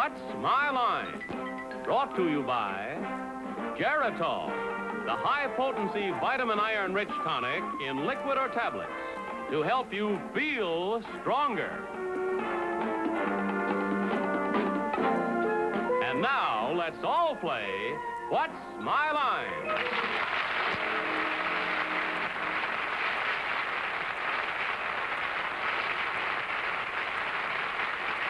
What's My Line? Brought to you by Geritol, the high-potency vitamin iron-rich tonic in liquid or tablets to help you feel stronger. And now, let's all play What's My Line?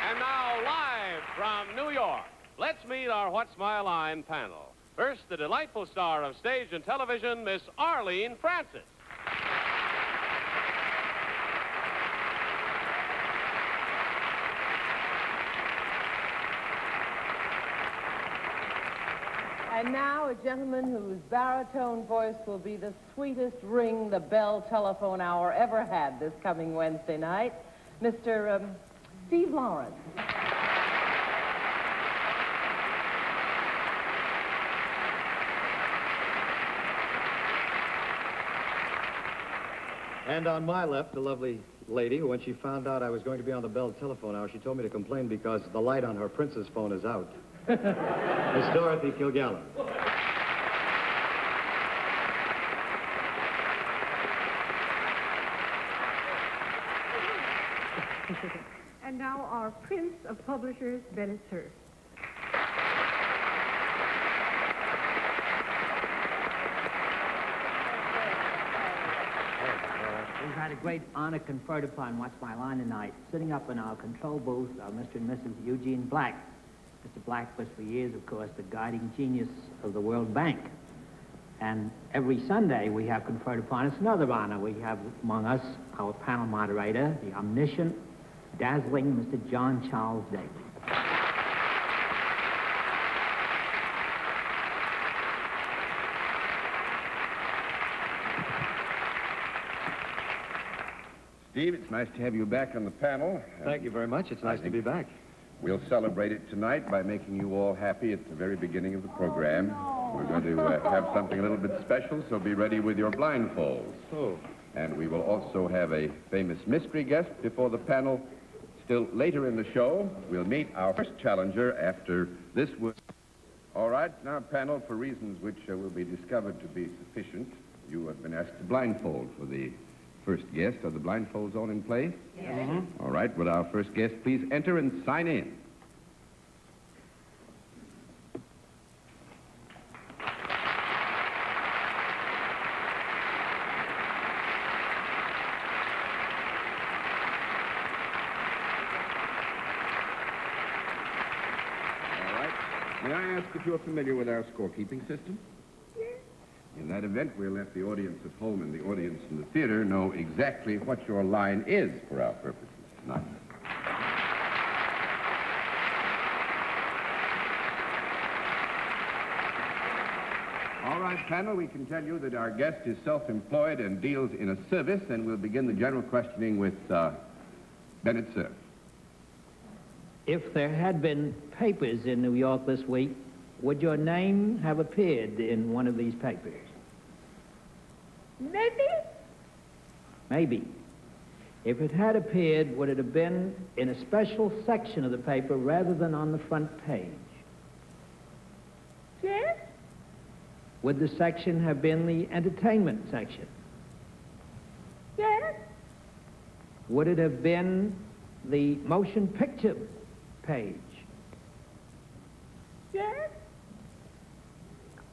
And now, live from New York, let's meet our What's My Line panel. First, the delightful star of stage and television, Miss Arlene Francis. And now, a gentleman whose baritone voice will be the sweetest ring the Bell telephone hour ever had this coming Wednesday night, Mr. Steve Lawrence. And on my left, the lovely lady who, when she found out I was going to be on the Bell telephone hour, she told me to complain because the light on her princess phone is out. Miss Dorothy Kilgallen. And now our Prince of Publishers, Bennett Cerf. We've had a great honor conferred upon What's My Line tonight. Sitting up in our control booth are Mr. and Mrs. Eugene Black. Mr. Black was for years, of course, the guiding genius of the World Bank. And every Sunday we have conferred upon us another honor. We have among us our panel moderator, the omniscient, dazzling Mr. John Charles Daly. Steve, it's nice to have you back on the panel. Thank you very much. It's nice to be back. We'll celebrate it tonight by making you all happy at the very beginning of the program. We're going to have something a little bit special, so be ready with your blindfolds. Oh. And we will also have a famous mystery guest before the panel. Still later in the show, we'll meet our first challenger after this. All right, now, panel, for reasons which will be discovered to be sufficient, you have been asked to blindfold for the first guest. Are the blindfolds all in place? Yes. Mm-hmm. All right, would our first guest please enter and sign in? All right. May I ask if you're familiar with our scorekeeping system? In that event, we'll let the audience at home and the audience in the theater know exactly what your line is for our purposes tonight. All right, panel, we can tell you that our guest is self-employed and deals in a service, and we'll begin the general questioning with Bennett Cerf. If there had been papers in New York this week, would your name have appeared in one of these papers? Maybe. Maybe. If it had appeared, would it have been in a special section of the paper rather than on the front page? Yes. Would the section have been the entertainment section? Yes. Would it have been the motion picture page? Yes.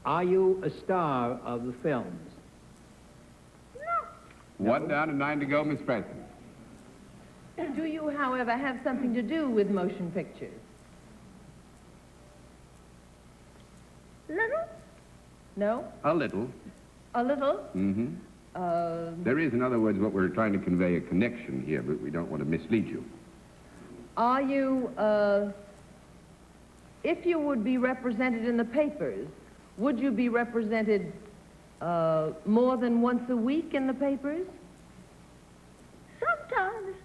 Are you a star of the films? No. 1 down and 9 to go, Miss Francis. Do you, however, have something to do with motion pictures? Little. No? A little. A little? Mm-hmm. There is, in other words, what we're trying to convey a connection here, but we don't want to mislead you. Are you, if you would be represented in the papers, would you be represented more than once a week in the papers? Sometimes.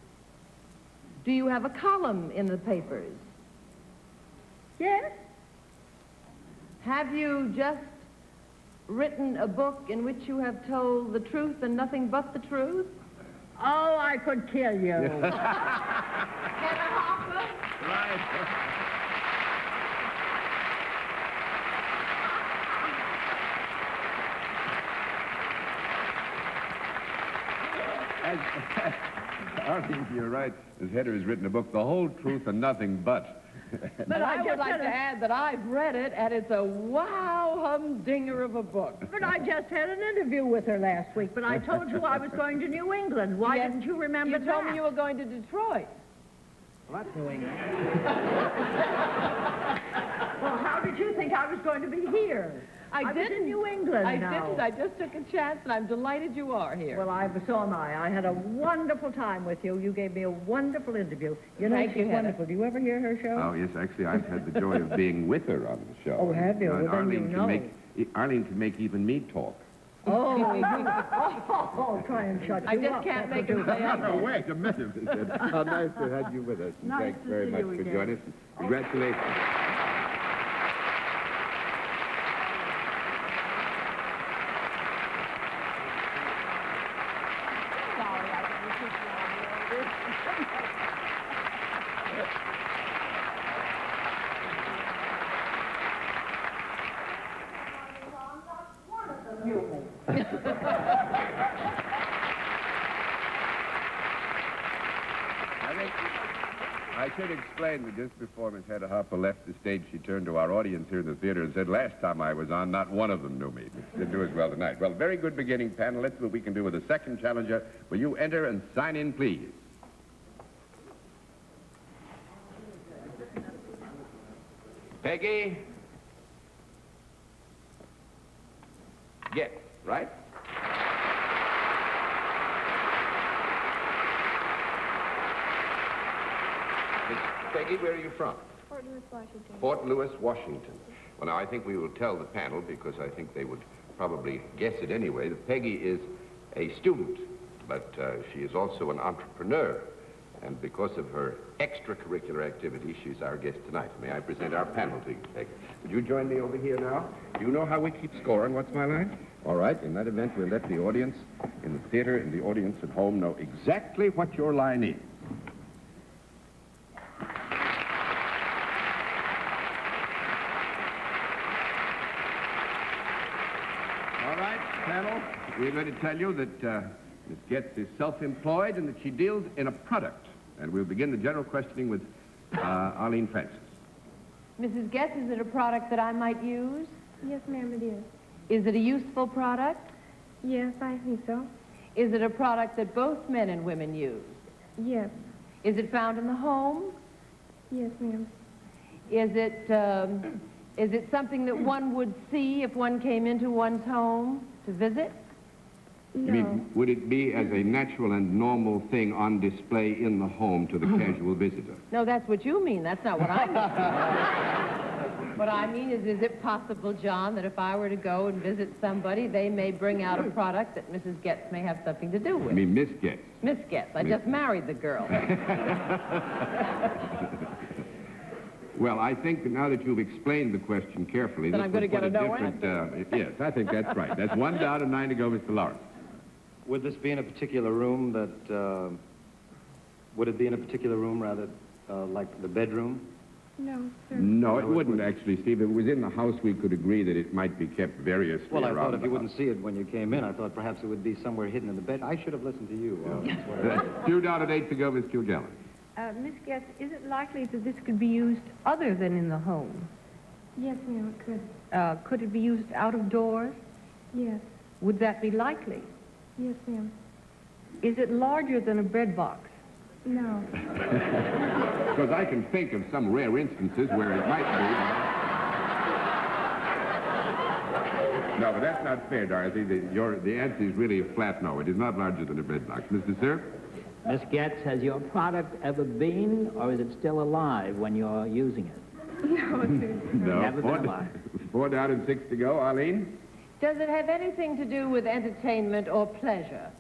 Do you have a column in the papers? Yes. Have you just written a book in which you have told the truth and nothing but the truth? Oh, I could kill you. Kevin Hoffa? Right. Arlene, you're right. This header has written a book, The Whole Truth and Nothing But. But I would like to add that I've read it, and it's a wow humdinger of a book. But I just had an interview with her last week, but I told you I was going to New England. Why Yes, didn't you remember You that? told me you were going to Detroit. Well, that's New England. Well, how did you think I was going to be here? I was didn't. in New England I now. didn't. I just took a chance, and I'm delighted you are here. Well, so am I. I had a wonderful time with you. You gave me a wonderful interview. You know, Thank you, she's Heather. wonderful. Do you ever hear her show? Oh, yes, actually, I've had the joy of being with her on the show. Oh, have you? And Well, then you Arlene know. Arlene can make even me talk. Oh, try and shut you I just up. can't That'll make do. him say I No, wait a minute. How nice to have you with us. And Nice thanks to very see much you for again. joining us. Congratulations. I should explain that just before Miss Hedda Hopper left the stage, she turned to our audience here in the theater and said, last time I was on, not one of them knew me. But didn't do as well tonight. Well, very good beginning, panel. Let's see what we can do with the second challenger. Will you enter and sign in, please? Peggy? Yes, right? Miss Peggy, where are you from? Fort Lewis, Washington. Fort Lewis, Washington. Well, now, I think we will tell the panel, because I think they would probably guess it anyway, that Peggy is a student, but she is also an entrepreneur. And because of her extracurricular activities, she's our guest tonight. May I present our panel to you, Peggy? Would you join me over here now? Do you know how we keep score on What's My Line? All right. In that event, we'll let the audience in the theater and the audience at home know exactly what your line is. All right, panel, we're going to tell you that Miss Getz is self-employed and that she deals in a product. And we'll begin the general questioning with Arlene Francis. Mrs. Getz, is it a product that I might use? Yes, ma'am, it is. Is it a useful product? Yes, I think so. Is it a product that both men and women use? Yes. Is it found in the home? Yes, ma'am. Is it something that one would see if one came into one's home to visit? No. You mean, would it be as a natural and normal thing on display in the home to the casual visitor? No, that's what you mean. That's not what I mean. What I mean is it possible, John, that if I were to go and visit somebody, they may bring out a product that Mrs. Getz may have something to do with? I mean, Miss Getz. Miss Getz. I just married the girl. Well, I think that now that you've explained the question carefully... Then this I'm going to would get put a no different, yes, I think that's right. That's 1 down and 9 to go, Mr. Lawrence. Would this be in a particular room that, would it be in a particular room rather, like the bedroom? No, sir. No, it wouldn't actually, Steve. If it was in the house, we could agree that it might be kept variously Well, I around thought if the you house. wouldn't see it when you came in, I thought perhaps it would be somewhere hidden in the bed. I should have listened to you. That's what I did. 2 down and 8 to go, Miss Kilgallen. Miss Getz, is it likely that this could be used other than in the home? Yes, ma'am, it could. Could it be used out of doors? Yes. Would that be likely? Yes, ma'am. Is it larger than a bread box? No. Because I can think of some rare instances where it might be. No, but that's not fair, Dorothy. The answer is really a flat no. It is not larger than a bread box. Mr. Sir? Miss Getz, has your product ever been, or is it still alive when you're using it? No, sir. No. Never been alive. 4 down and 6 to go. Arlene? Does it have anything to do with entertainment or pleasure?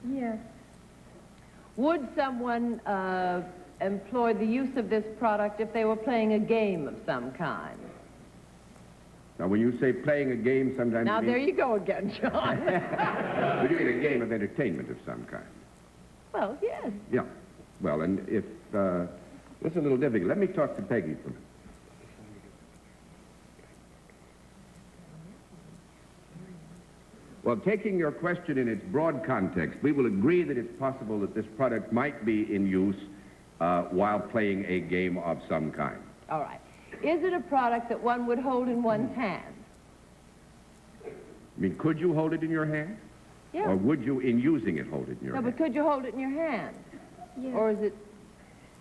Yes. Would someone employ the use of this product if they were playing a game of some kind? Now, when you say playing a game, sometimes Now, you there mean... you go again, John. Would you mean a game of entertainment of some kind? Well, yes. Yeah. Well, and if... this is a little difficult. Let me talk to Peggy for a minute. Well, taking your question in its broad context, we will agree that it's possible that this product might be in use while playing a game of some kind. All right. Is it a product that one would hold in one's hand? I mean, could you hold it in your hand? Yeah. Or would you, in using it, hold it in your No, hand? but could you hold it in your hand? Yes. Or is it...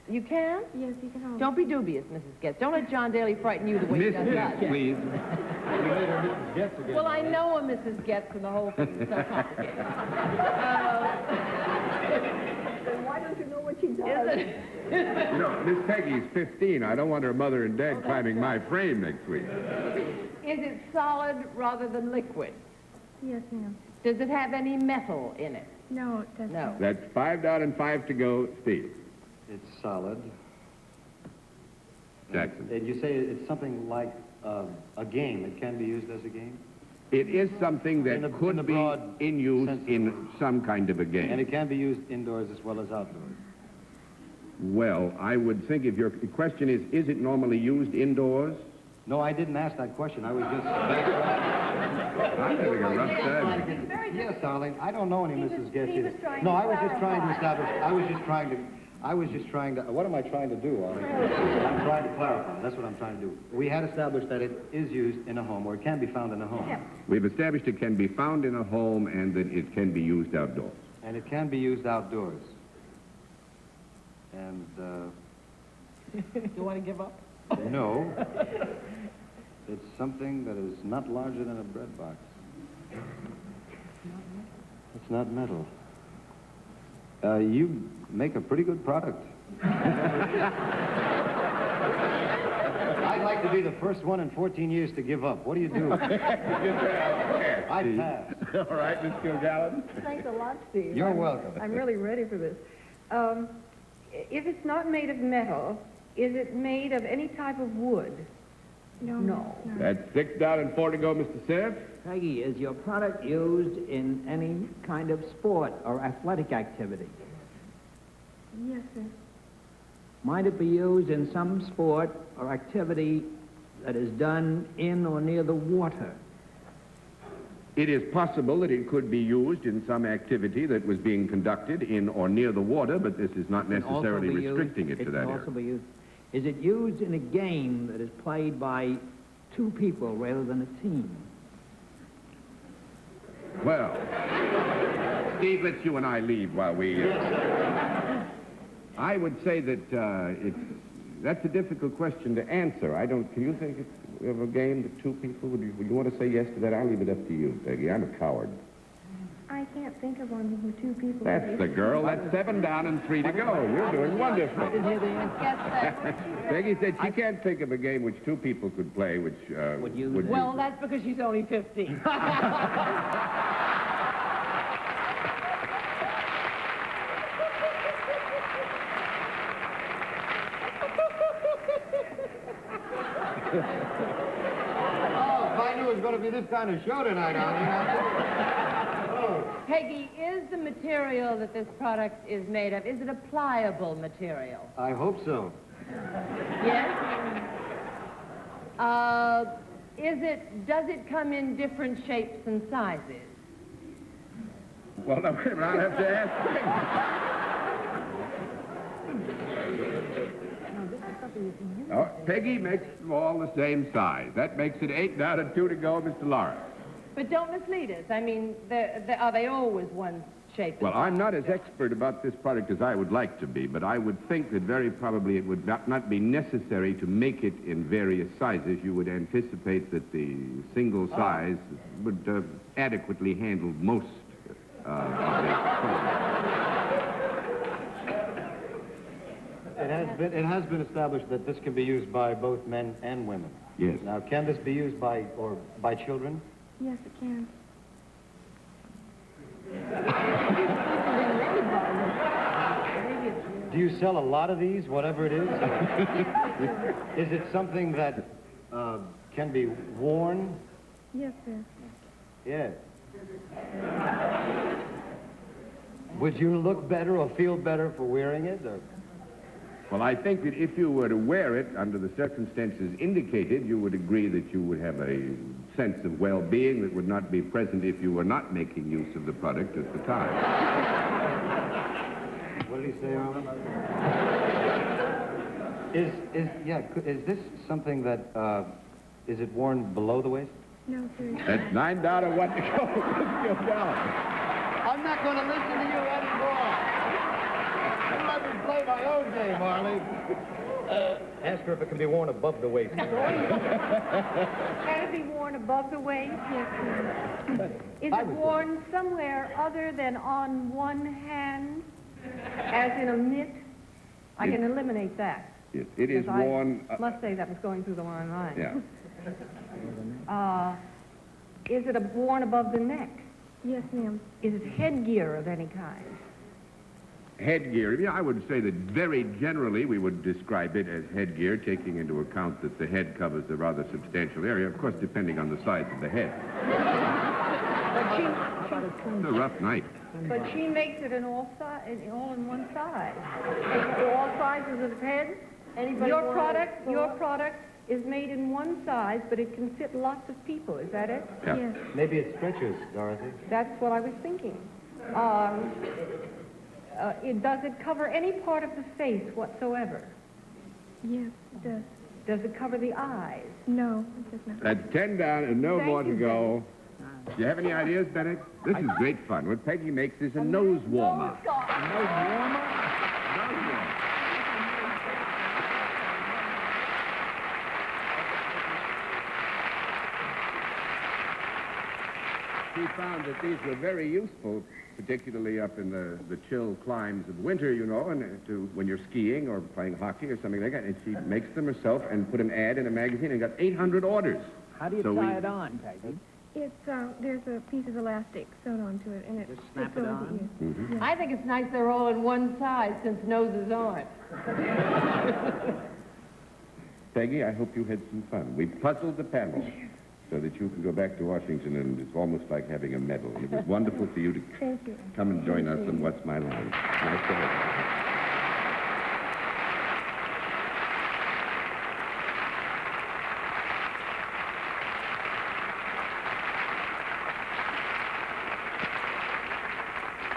You can? Yes, you can hold Don't be dubious, Mrs. Getz. Don't let John Daly frighten you the way he does Mrs. us. Please. You made her Mrs. Getz again. Well, I know a Mrs. Getz, and the whole thing is so complicated. Then why don't you know what she does? Is it? You know, Miss Peggy's 15. I don't want her mother and dad climbing my frame next week. Is it solid rather than liquid? Yes, ma'am. Does it have any metal in it? No, it doesn't. No. That's 5 down and 5 to go, Steve. It's solid. Jackson. And you say it's something like a game. It can be used as a game? It is something that In the could be broad in use sense of in the word. some kind of a game. And it can be used indoors as well as outdoors. Well, I would think if your question is it normally used indoors? No, I didn't ask that question. I was just... I'm having a rough time. Yes, darling. I don't know any Mrs. Getz he either. was trying No, to I was just trying to clarify. establish... I was just trying to... What am I trying to do, Arlie? I'm trying to clarify. That's what I'm trying to do. We had established that it is used in a home, or it can be found in a home. Yeah. We've established it can be found in a home and that it can be used outdoors. And it can be used outdoors. And, You want to give up? no. It's something that is not larger than a bread box. It's not metal. You make a pretty good product. I'd like to be the first one in 14 years to give up. What do you do? I pass. All right, Miss Kilgallen. Thanks a lot, Steve. You're welcome. I'm really ready for this. If it's not made of metal, is it made of any type of wood? No. No. That's 6 down and 4 to go, Mr. Siff. Peggy, is your product used in any kind of sport or athletic activity? Yes, sir. Might it be used in some sport or activity that is done in or near the water? It is possible that it could be used in some activity that was being conducted in or near the water, but this is not Can also necessarily be used- restricting it to that can area. also be used. Is it used in a game that is played by two people rather than a team? Well, Steve, let's you and I leave while we... I would say that that's a difficult question to answer. Can you think of a game that two people, would you want to say yes to that? I'll leave it up to you, Peggy. I'm a coward. I can't think of one with two people. That's the girl. That's 7 down and 3 to go. You're doing wonderfully. Peggy said she can't think of a game which two people could play, which Would use would it. Well, that's because she's only 15. Oh, if I knew it was going to be this kind of show tonight, Peggy, is the material that this product is made of, is it a pliable material? I hope so. Yes? Does it come in different shapes and sizes? Well, now, wait a minute. I'll have to ask Peggy. Oh, Peggy makes them all the same size. That makes it 8 down and 2 to go, Mr. Lawrence. But don't mislead us. I mean, are they always one shape? Well, I'm not as expert about this product as I would like to be, but I would think that very probably it would not be necessary to make it in various sizes. You would anticipate that the single size would adequately handle most of the It has been established that this can be used by both men and women. Yes. Now, can this be used by children? Yes, it can. Do you sell a lot of these, whatever it is? Is it something that can be worn? Yes, sir. Yes. Would you look better or feel better for wearing it? Or? Well, I think that if you were to wear it under the circumstances indicated, you would agree that you would have a sense of well-being that would not be present if you were not making use of the product at the time. What did he say, Arlen? Is this something that, is it worn below the waist? No, sir. That's $9 what to go. I'm not going to listen to you anymore. Let me play my own game, Marley. Ask her if it can be worn above the waist. Can it be worn above the waist? Yes, sir. Is it worn somewhere other than on one hand, as in a mitt? I can eliminate that. Yes, it is Because worn... I must say that was going through the wrong line. yeah. Is it worn above the neck? Yes, ma'am. Is it headgear of any kind? Headgear. Yeah, I would say that very generally we would describe it as headgear, taking into account that the head covers a rather substantial area, of course, depending on the size of the head. It's a rough night. But she makes it in all in one size. All sizes of head. Your product is made in one size, but it can fit lots of people. Is that it? Yeah. Yes. Maybe it stretches, Dorothy. That's what I was thinking. Does it cover any part of the face whatsoever? Yes, it does. Does it cover the eyes? No, it does not. That's 10 down and no Thank more to you, go. Do you have any ideas, Bennett? This is great fun. What Peggy makes is a nose warmer. She found that these were very useful, particularly up in the chill climes of winter, you know, and when you're skiing or playing hockey or something like that. And she makes them herself and put an ad in a magazine and got 800 orders. How do you So tie it on, Peggy? It's, there's a piece of elastic sewed onto it, and it Just snap fits it over the on? ear. I think it's nice they're all in one size since noses aren't. Peggy, I hope you had some fun. We puzzled the panel so that you can go back to Washington, and it's almost like having a medal. And it was wonderful for you to Thank you. come and join us on What's My Line. Nice to have you.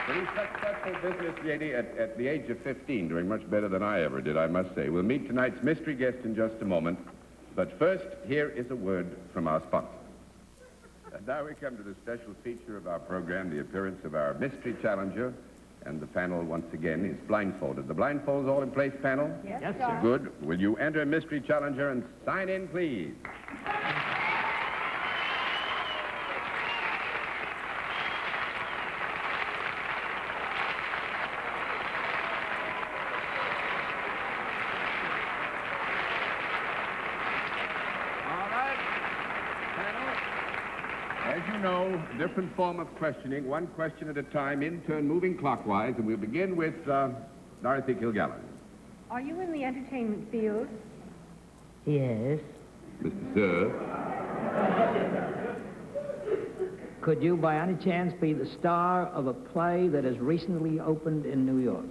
Very successful business lady at the age of 15, doing much better than I ever did, I must say. We'll meet tonight's mystery guest in just a moment. But first, here is a word from our sponsor. And now we come to the special feature of our program, the appearance of our mystery challenger. And the panel, once again, is blindfolded. The blindfolds all in place, panel? Yes, sir. Good. Will you enter mystery challenger and sign in, please? As you know, different form of questioning, one question at a time, in turn moving clockwise, and we'll begin with Dorothy Kilgallen. Are you in the entertainment field? Yes. Mr. Sir. Could you, by any chance, be the star of a play that has recently opened in New York?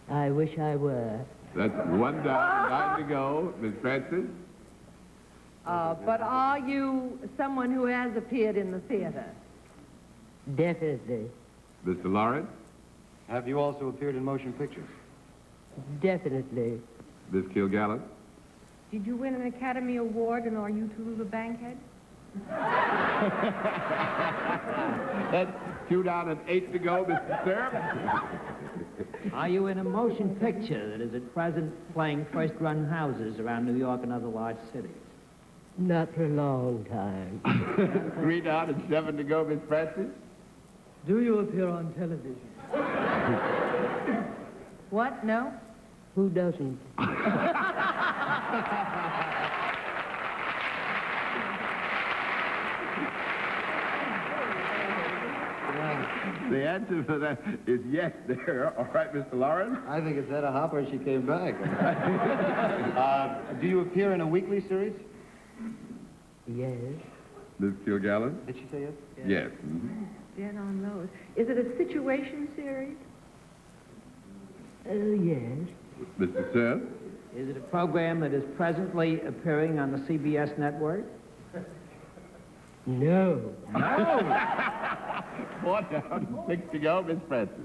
I wish I were. That's one down, 9 to go. Miss Francis? But are you someone who has appeared in the theater? Definitely. Mr. Lawrence? Have you also appeared in motion pictures? Definitely. Miss Kilgallen? Did you win an Academy Award and are you Toulouse Bankhead? That's 2 down and 8 to go, Mr. Sir. Are you in a motion picture that is at present playing first-run houses around New York and other large cities? Not for a long time. 3 down and 7 to go, Miss Francis. Do you appear on television? What? No? Who doesn't? The answer for that is yes there. All right, Mr. Lawrence? I think it's Etta Hopper and she came back. Do you appear in a weekly series? Yes. Miss Kilgallen? Did she say yes? Yes. Mhm. Dead on those. Is it a situation series? Yes. Mr. Sir? Is it a program that is presently appearing on the CBS network? No. No! 4 down, 6 to go, Miss Francis.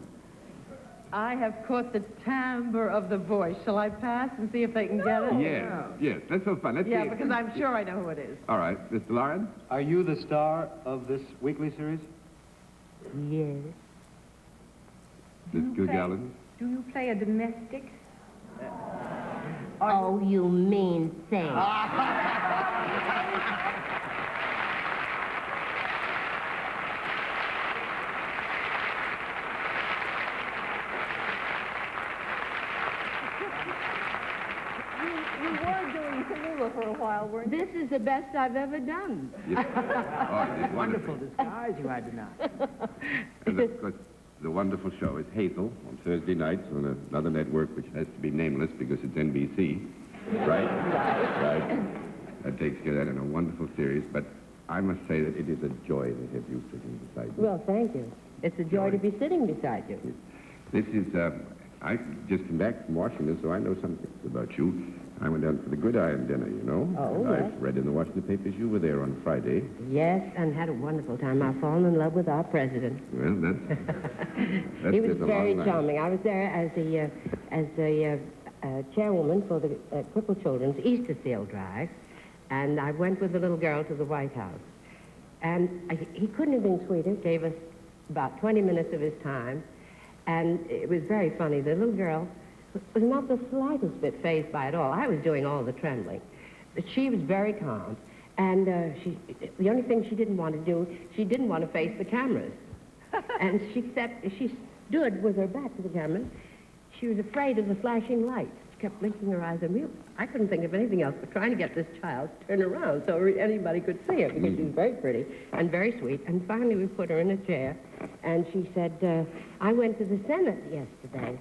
I have caught the timbre of the voice. Shall I pass and see if they can get it? Yes. That's so fun. Let's Yeah, see. because I'm sure I know who it is. All right, Mr. Lawrence? Are you the star of this weekly series? Yes. Miss Gilgallen? Do you play a domestic? Oh, you mean thing. You were doing Tallulah for a while, weren't you? This is the best I've ever done. Yes. Oh, it is Wonderful disguise you had tonight. And of course, the wonderful show is Hazel on Thursday nights on another network which has to be nameless because it's NBC. Right? Right. That takes care of that in a wonderful series, but I must say that it is a joy to have you sitting beside me. Well, thank you. It's a joy to be sitting beside you. This is, I just came back from Washington, so I know some things about you. I went down for the Gridiron dinner, you know. Oh, and yes. I've read in the Washington papers you were there on Friday. Yes, and had a wonderful time. I've fallen in love with our president. Well, that's He was just a very long line. charming. I was there as the chairwoman for the crippled children's Easter Seal Drive, and I went with the little girl to the White House. And he couldn't have been sweeter. Gave us about 20 minutes of his time, and it was very funny. The little girl was not the slightest bit fazed by it all. I was doing all the trembling. But she was very calm. And the only thing she didn't want to do, she didn't want to face the cameras. And she stood with her back to the cameras. She was afraid of the flashing lights. She kept blinking her eyes at me. I couldn't think of anything else but trying to get this child to turn around so anybody could see her, because she was very pretty and very sweet. And finally we put her in a chair, and she said, I went to the Senate yesterday,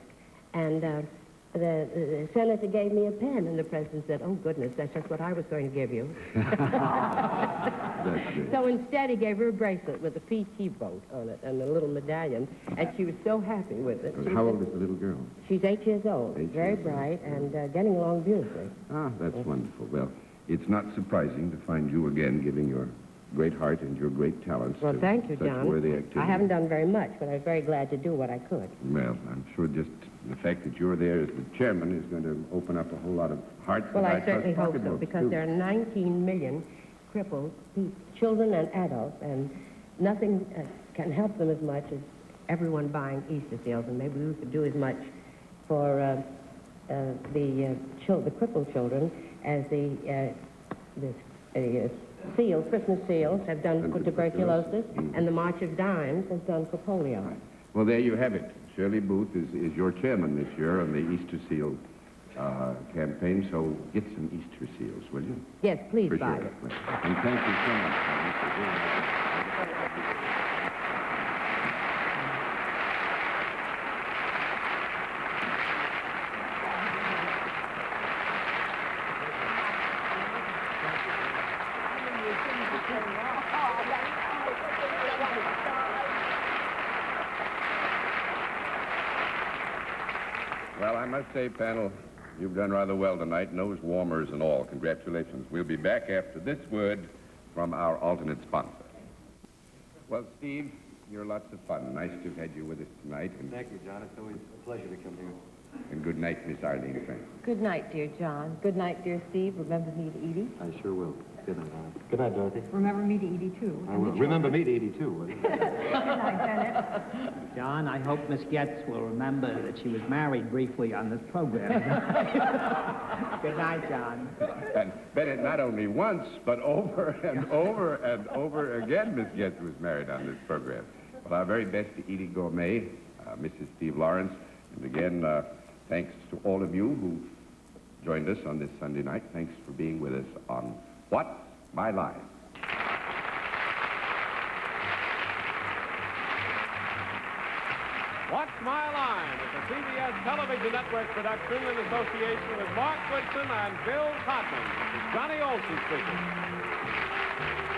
and the senator gave me a pen, and the president said, oh, goodness, that's just what I was going to give you. That's good. So instead, he gave her a bracelet with a PT boat on it and a little medallion, and she was so happy with it. How old is the little girl? She's 8 years old, 8 very years old. bright, and getting along beautifully. Ah, that's wonderful. Well, it's not surprising to find you again giving your great heart and your great talents Well, to thank you, such John. worthy activities. I haven't done very much, but I was very glad to do what I could. Well, I'm sure just the fact that you're there as the chairman is going to open up a whole lot of hearts. Well, and I certainly hope so, pocketbooks, because too. there are 19 million crippled children and adults, and nothing can help them as much as everyone buying Easter seals, and maybe we could do as much for the crippled children as the seals, Christmas seals, have done And for for tuberculosis, tuberculosis. and the March of Dimes has done for polio. Well, there you have it. Shirley Booth is your chairman this year on the Easter Seal campaign, so get some Easter seals, will you? Yes, please For buy sure. it. And thank you so much, Connie, for doing that. Well, I must say, panel, you've done rather well tonight, nose warmers and all. Congratulations. We'll be back after this word from our alternate sponsor. Well, Steve, you're lots of fun. Nice to have had you with us tonight. And, Thank you, John. It's always a pleasure to come here. and good night, Miss Arlene Frank. Good night, dear John. Good night, dear Steve. Remember me to Edie? I sure will. Good night, John. Good night, Dorothy. Remember me to Edie, too. I will. Remember me to Edie, too, will you? Good night, Bennett. John, I hope Miss Getz will remember that she was married briefly on this program. Good night, John. And Bennett, not only once, but over and over and over again, Miss Getz was married on this program. Well, our very best to Edie Gourmet, Mrs. Steve Lawrence, and again, thanks to all of you who joined us on this Sunday night. Thanks for being with us on What's My Line? What's My Line is a CBS television network production in association with Mark Goodson and Bill Codman. Johnny Olson speaking.